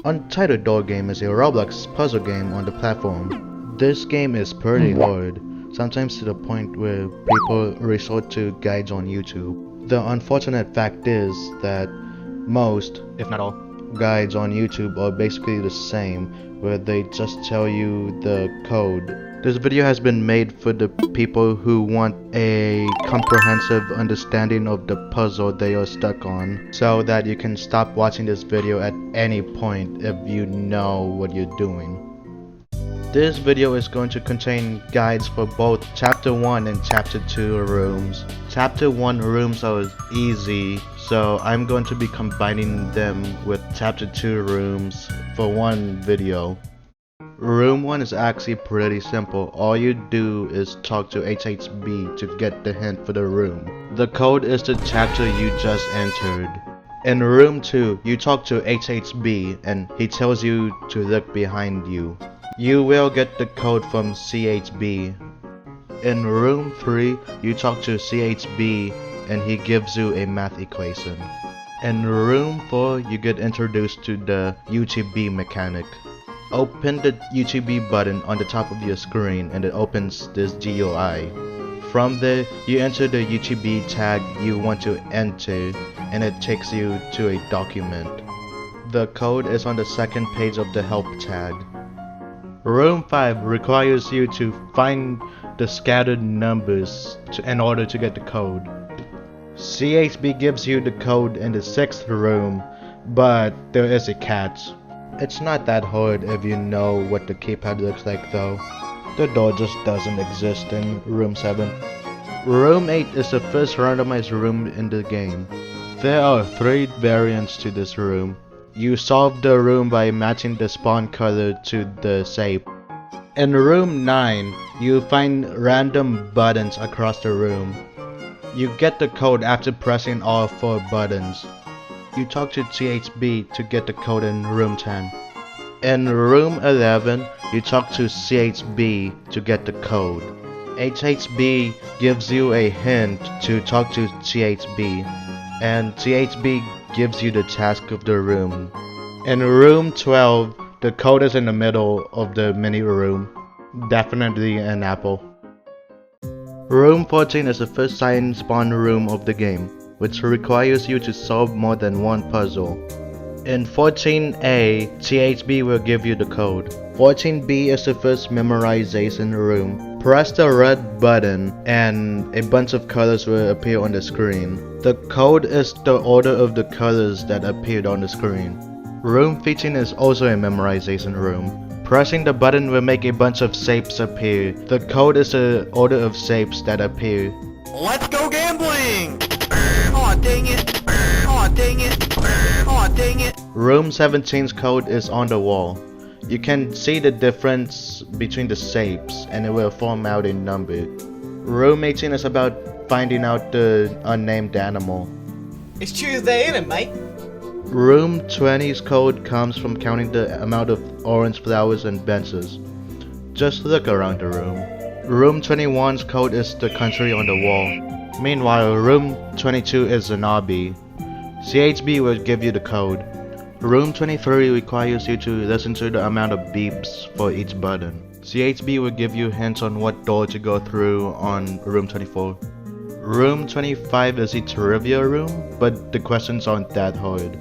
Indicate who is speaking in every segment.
Speaker 1: Untitled Door Game is a Roblox puzzle game on the platform. This game is pretty hard, sometimes to the point where people resort to guides on YouTube. The unfortunate fact is that most, if not all, guides on YouTube are basically the same, where they just tell you the code. This video has been made for the people who want a comprehensive understanding of the puzzle they are stuck on, so that you can stop watching this video at any point if you know what you're doing. This video is going to contain guides for both Chapter 1 and Chapter 2 rooms. Chapter 1 rooms are easy, so I'm going to be combining them with Chapter 2 rooms for one video. Room 1 is actually pretty simple. All you do is talk to HHB to get the hint for the room. The code is the chapter you just entered. In room 2, you talk to HHB and he tells you to look behind you. You will get the code from CHB. In room 3, you talk to CHB and he gives you a math equation. In room 4, you get introduced to the UTB mechanic. Open the UTB button on the top of your screen and it opens this GUI. From there, you enter the UTB tag you want to enter and it takes you to a document. The code is on the second page of the help tag. Room 5 requires you to find the scattered numbers in order to get the code. CHB gives you the code in the 6th room, but there is a catch. It's not that hard if you know what the keypad looks like though. The door just doesn't exist in room 7. Room 8 is the first randomized room in the game. There are 3 variants to this room. You solve the room by matching the spawn color to the shape. In room 9, you find random buttons across the room. You get the code after pressing all 4 buttons. You talk to CHB to get the code in room 10. In room 11, you talk to CHB to get the code. HHB gives you a hint to talk to CHB, and CHB gives you the task of the room. In room 12, the code is in the middle of the mini room. Definitely an apple. Room 14 is the first science spawn room of the game, which requires you to solve more than one puzzle. In 14A, CHB will give you the code. 14B is the first memorization room. Press the red button and a bunch of colors will appear on the screen. The code is the order of the colors that appeared on the screen. Room 15 is also a memorization room. Pressing the button will make a bunch of shapes appear. The code is the order of shapes that appear.
Speaker 2: Let's go gambling! Aw, dang it! Aw, dang it! Aw, dang it!
Speaker 1: Room 17's code is on the wall. You can see the difference between the shapes and it will form out a number. Room 18 is about finding out the unnamed animal.
Speaker 2: It's Tuesday, ain't it, mate?
Speaker 1: Room 20's code comes from counting the amount of orange flowers and benches. Just look around the room. Room 21's code is the country on the wall. Meanwhile, room 22 is an obby. CHB will give you the code. Room 23 requires you to listen to the amount of beeps for each button. CHB will give you hints on what door to go through on room 24. Room 25 is a trivia room, but the questions aren't that hard.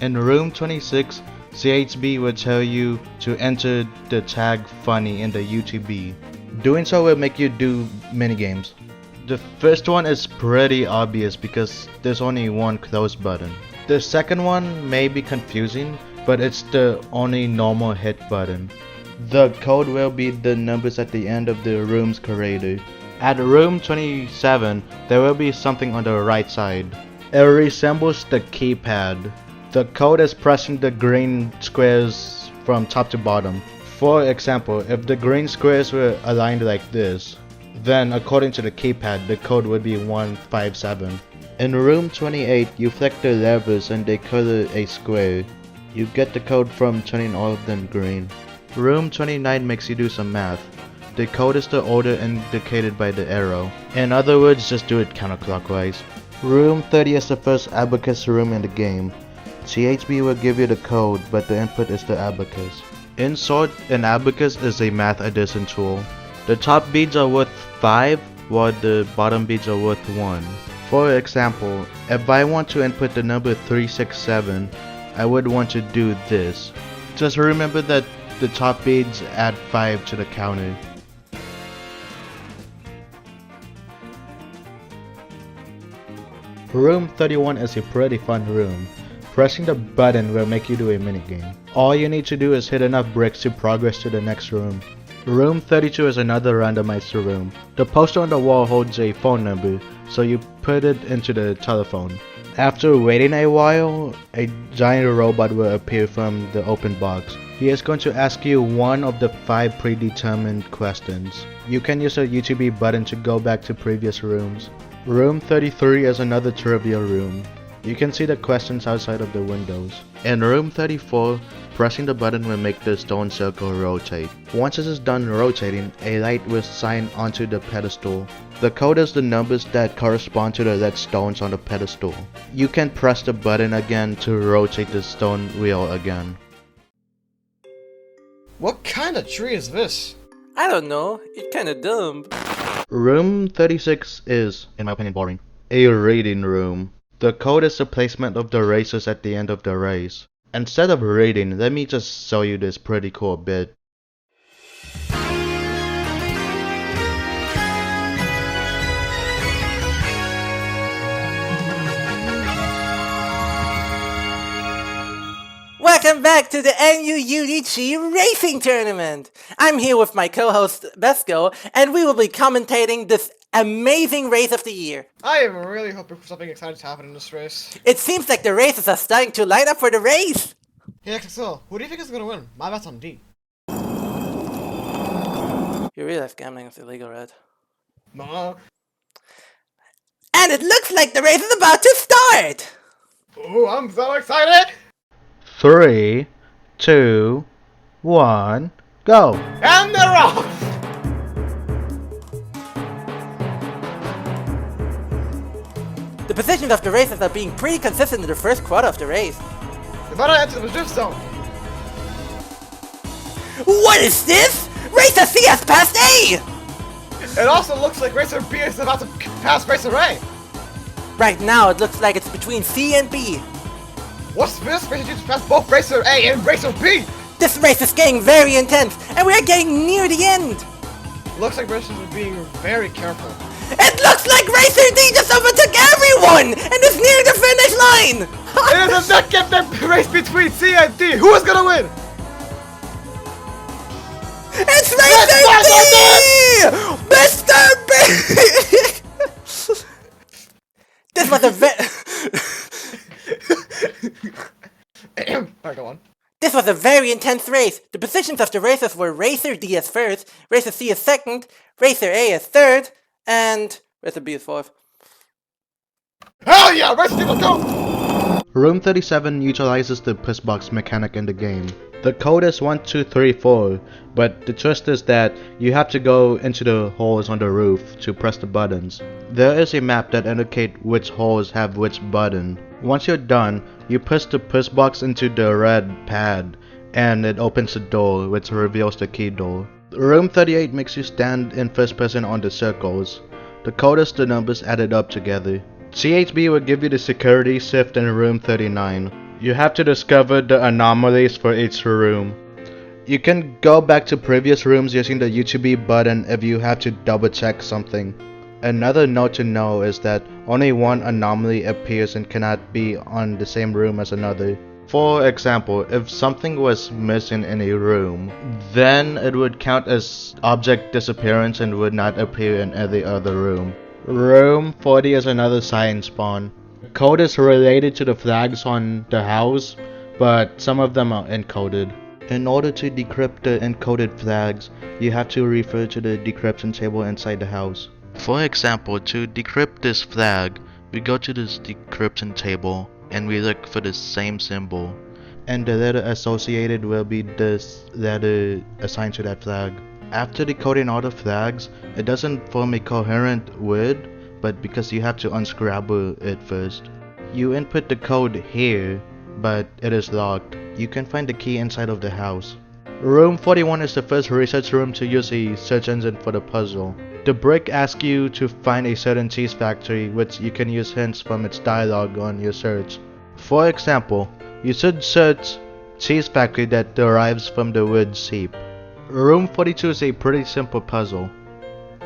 Speaker 1: In room 26, CHB will tell you to enter the tag funny in the UTB. Doing so will make you do minigames. The first one is pretty obvious because there's only one close button. The second one may be confusing, but it's the only normal hit button. The code will be the numbers at the end of the room's corridor. At room 27, there will be something on the right side. It resembles the keypad. The code is pressing the green squares from top to bottom. For example, if the green squares were aligned like this, then according to the keypad, the code would be 157. In room 28, you flick the levers and they color a square. You get the code from turning all of them green. Room 29 makes you do some math. The code is the order indicated by the arrow. In other words, just do it counterclockwise. Room 30 is the first abacus room in the game. THB will give you the code, but the input is the abacus. In short, an abacus is a math addition tool. The top beads are worth 5, while the bottom beads are worth 1. For example, if I want to input the number 367, I would want to do this. Just remember that the top beads add 5 to the counter. Room 31 is a pretty fun room. Pressing the button will make you do a minigame. All you need to do is hit enough bricks to progress to the next room. Room 32 is another randomized room. The poster on the wall holds a phone number, so you put it into the telephone. After waiting a while, a giant robot will appear from the open box. He is going to ask you one of the 5 predetermined questions. You can use a UTB button to go back to previous rooms. Room 33 is another trivia room. You can see the questions outside of the windows. In room 34, pressing the button will make the stone circle rotate. Once it is done rotating, a light will shine onto the pedestal. The code is the numbers that correspond to the red stones on the pedestal. You can press the button again to rotate the stone wheel again.
Speaker 3: What kind of tree is this?
Speaker 2: I don't know, it's kinda dumb.
Speaker 1: Room 36 is, in my opinion, boring. A reading room. The code is the placement of the erasers at the end of the race. Instead of reading, let me just show you this pretty cool bit.
Speaker 2: Welcome back to the annual UDG Racing Tournament! I'm here with my co-host Besco, and we will be commentating this amazing race of the year.
Speaker 3: I am really hoping for something exciting to happen in this race.
Speaker 2: It seems like the racers are starting to line up for the race!
Speaker 3: Hey XXL, who do you think is gonna win? My bet's on D.
Speaker 2: You realize gambling is illegal, right?
Speaker 3: No.
Speaker 2: And it looks like the race is about to start!
Speaker 3: Ooh, I'm so excited!
Speaker 1: 3, 2, 1, go!
Speaker 3: And they're off!
Speaker 2: The positions of the racers are being pretty consistent in the first quarter of the race.
Speaker 3: They better enter the drift zone.
Speaker 2: What is this? Racer C has passed A!
Speaker 3: It also looks like Racer B is about to pass Racer A.
Speaker 2: Right now it looks like it's between C and B.
Speaker 3: What's this? Racer G just passed both Racer A and Racer B.
Speaker 2: This race is getting very intense, and we are getting near the end.
Speaker 3: Looks like racers are being very careful.
Speaker 2: It looks like Racer D just overtook everyone and is near the finish line!
Speaker 3: It is a neck-and-neck race between C and D. Who is gonna win?
Speaker 2: It's Racer D! Mr. B! This was a
Speaker 3: Alright, go on.
Speaker 2: This was a very intense race. The positions of the racers were Racer D as first, Racer C as second, Racer A as third, and Racer B as fourth.
Speaker 3: Hell yeah! Racer D, let's go!
Speaker 1: Room 37 utilizes the push box mechanic in the game. The code is 1, 2, 3, 4, but the twist is that you have to go into the holes on the roof to press the buttons. There is a map that indicates which holes have which button. Once you're done, you push the push box into the red pad, and it opens the door, which reveals the key door. Room 38 makes you stand in first person on the circles. The code is the numbers added up together. CHB will give you the security shift in room 39. You have to discover the anomalies for each room. You can go back to previous rooms using the UTB button if you have to double check something. Another note to know is that only one anomaly appears and cannot be on the same room as another. For example, if something was missing in a room, then it would count as object disappearance and would not appear in every other room. Room 40 is another science spawn. Code is related to the flags on the house, but some of them are encoded. In order to decrypt the encoded flags, you have to refer to the decryption table inside the house. For example, to decrypt this flag, we go to this decryption table and we look for the same symbol, and the letter associated will be this letter assigned to that flag. After decoding all the flags, it doesn't form a coherent word, but because you have to unscramble it first. You input the code here, but it is locked. You can find the key inside of the house. Room 41 is the first research room to use a search engine for the puzzle. The brick asks you to find a certain cheese factory, which you can use hints from its dialogue on your search. For example, you should search cheese factory that derives from the word sheep. Room 42 is a pretty simple puzzle.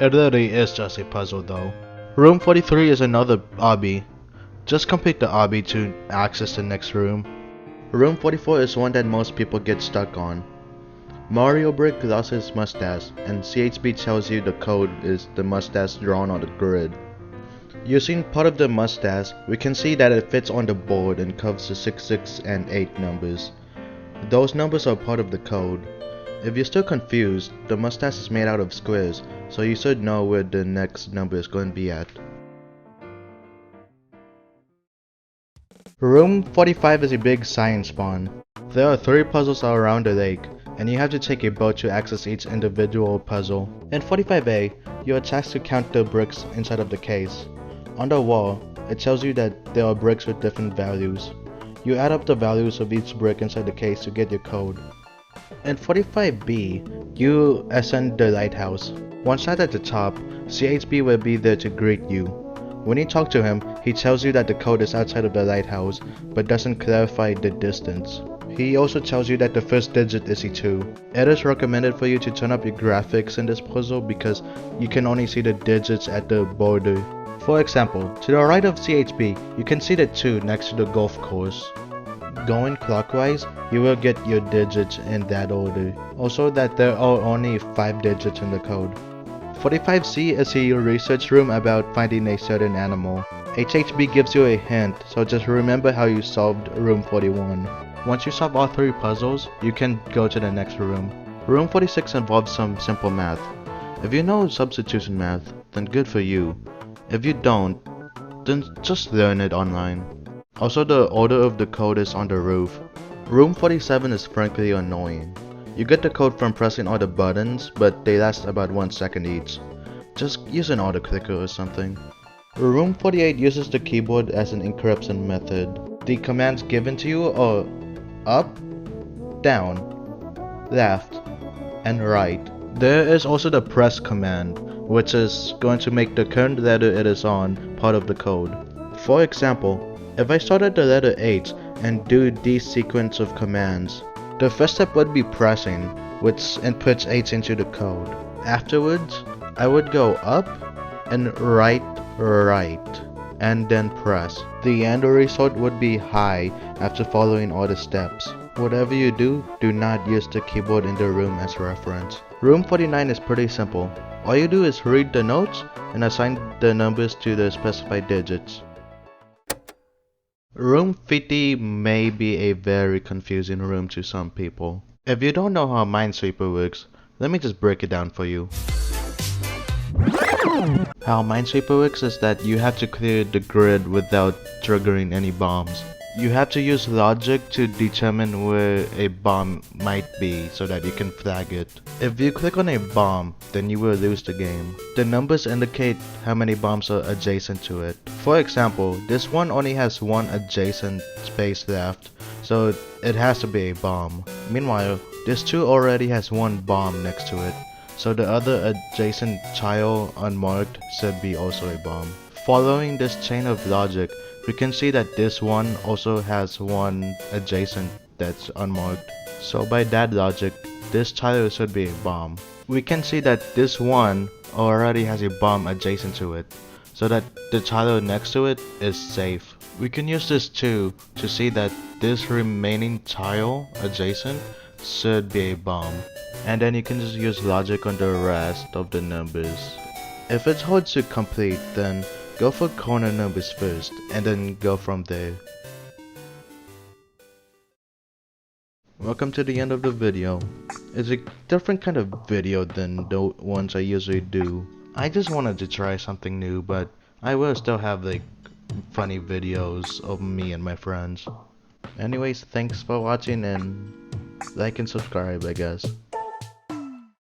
Speaker 1: It really is just a puzzle though. Room 43 is another obby. Just complete the obby to access the next room. Room 44 is one that most people get stuck on. Mario Brick lost his mustache, and CHB tells you the code is the mustache drawn on the grid. Using part of the mustache, we can see that it fits on the board and covers the 6, 6, and 8 numbers. Those numbers are part of the code. If you're still confused, the mustache is made out of squares, so you should know where the next number is going to be at. Room 45 is a big science spawn. There are 3 puzzles around the lake, and you have to take a boat to access each individual puzzle. In 45A, you are tasked to count the bricks inside of the case. On the wall, it tells you that there are bricks with different values. You add up the values of each brick inside the case to get your code. In 45B, you ascend the lighthouse. Once at the top, CHB will be there to greet you. When you talk to him, he tells you that the code is outside of the lighthouse, but doesn't clarify the distance. He also tells you that the first digit is a 2. It is recommended for you to turn up your graphics in this puzzle because you can only see the digits at the border. For example, to the right of CHB, you can see the 2 next to the golf course. Going clockwise, you will get your digits in that order. Also that there are only 5 digits in the code. 45C is a research room about finding a certain animal. HHB gives you a hint, so just remember how you solved room 41. Once you solve all 3 puzzles, you can go to the next room. Room 46 involves some simple math. If you know substitution math, then good for you. If you don't, then just learn it online. Also, the order of the code is on the roof. Room 47 is frankly annoying. You get the code from pressing all the buttons, but they last about 1 second each. Just use an auto clicker or something. Room 48 uses the keyboard as an encryption method. The commands given to you are up, down, left, and right. There is also the press command, which is going to make the current letter it is on part of the code. For example, if I start at the letter H and do this sequence of commands, the first step would be pressing, which inputs H into the code. Afterwards, I would go up and right, and then press. The end result would be high after following all the steps. Whatever you do, do not use the keyboard in the room as reference. Room 49 is pretty simple. All you do is read the notes and assign the numbers to the specified digits. Room 50 may be a very confusing room to some people. If you don't know how Minesweeper works, let me just break it down for you. How Minesweeper works is that you have to clear the grid without triggering any bombs. You have to use logic to determine where a bomb might be so that you can flag it. If you click on a bomb, then you will lose the game. The numbers indicate how many bombs are adjacent to it. For example, this one only has 1 adjacent space left, so it has to be a bomb. Meanwhile, this 2 already has 1 bomb next to it, so the other adjacent tile unmarked should be also a bomb. Following this chain of logic, we can see that this one also has 1 adjacent that's unmarked. So by that logic, this tile should be a bomb. We can see that this one already has a bomb adjacent to it, so that the tile next to it is safe. We can use this too to see that this remaining tile adjacent should be a bomb. And then you can just use logic on the rest of the numbers. If it's hard to complete, then go for corner numbers first, and then go from there. Welcome to the end of the video. It's a different kind of video than the ones I usually do. I just wanted to try something new, but I will still have like funny videos of me and my friends. Anyways, thanks for watching and like and subscribe, I guess.